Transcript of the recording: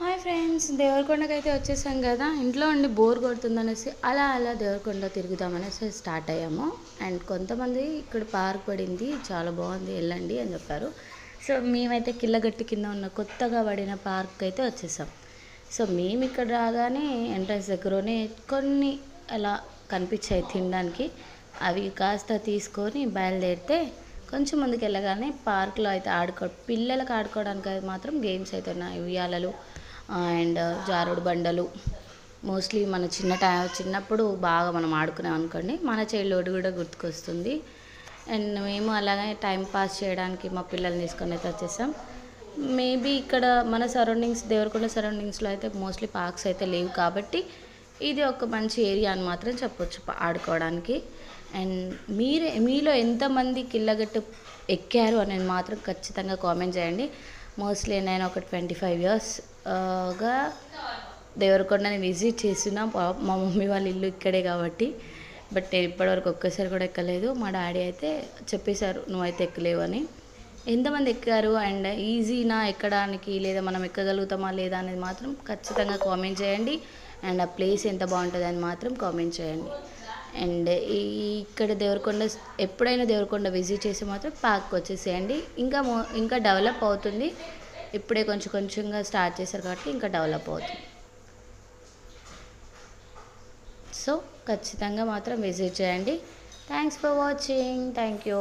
Hi friends, దేవరకొండకైతే వచ్చేసాం కదా. ఇంట్లో ఉండి బోర్ కొడుతుందనేసి అలా దేవరకొండ తిరుగుదామనేసి స్టార్ట్ అయ్యాము. అండ్ కొంతమంది ఇక్కడ పార్క్ పడింది, చాలా బాగుంది, వెళ్ళండి అని చెప్పారు. సో మేమైతే కిల్లగట్టి కింద ఉన్న కొత్తగా పడిన పార్క్ అయితే వచ్చేసాం. సో మేము ఇక్కడ రాగానే ఎంట్రన్స్ దగ్గరనే కొన్ని అలా కనిపించాయి తినడానికి. అవి కాస్త తీసుకొని బయలుదేరితే కొంచెం ముందుకు వెళ్ళగానే పార్క్లో అయితే పిల్లలకు ఆడుకోవడానికి అయితే మాత్రం గేమ్స్ అయితే ఉన్నాయి. ఉయ్యాలలు అండ్ జారుడు బండలు. మోస్ట్లీ మన చిన్నప్పుడు బాగా మనం ఆడుకున్నాం అనుకోండి, మన చైల్డ్హుడ్ కూడా గుర్తుకొస్తుంది. అండ్ మేము అలాగే టైం పాస్ చేయడానికి మా పిల్లల్ని తీసుకొని అయితే వచ్చేసాం. మేబీ ఇక్కడ మన సరౌండింగ్స్, దేవరకొండ సరౌండింగ్స్లో అయితే మోస్ట్లీ పార్క్స్ అయితే లేవు కాబట్టి ఇది ఒక మంచి ఏరియా అని మాత్రం చెప్పొచ్చు ఆడుకోవడానికి. అండ్ మీలో ఎంతమంది కిల్లగట్టు ఎక్కారు అనేది మాత్రం ఖచ్చితంగా కామెంట్ చేయండి. మోస్ట్లీ నేను ఒక 25 ఇయర్స్గా దేవరకొండని విజిట్ చేసిన. మా మమ్మీ వాళ్ళ ఇల్లు ఇక్కడే కాబట్టి, బట్ నేను ఇప్పటివరకు ఒక్కసారి కూడా ఎక్కలేదు. మా డాడీ అయితే చెప్పేశారు నువ్వైతే ఎక్కలేవు అని. ఎంతమంది ఎక్కారు అండ్ ఈజీనా ఎక్కడానికి, లేదా మనం ఎక్కగలుగుతామా లేదా అనేది మాత్రం ఖచ్చితంగా కామెంట్ చేయండి. అండ్ ఆ ప్లేస్ ఎంత బాగుంటుంది అని మాత్రం కామెంట్ చేయండి. అండ్ ఇక్కడ దేవరకొండ ఎప్పుడైనా దేవరకొండ విజిట్ చేసి మాత్రం పార్క్ వచ్చేసేయండి. ఇంకా డెవలప్ అవుతుంది. ఇప్పుడే కొంచెంగా స్టార్ట్ చేశారు కాబట్టి ఇంకా డెవలప్ అవుతుంది. సో ఖచ్చితంగా మాత్రం విజిట్ చేయండి. Thanks for watching. Thank you.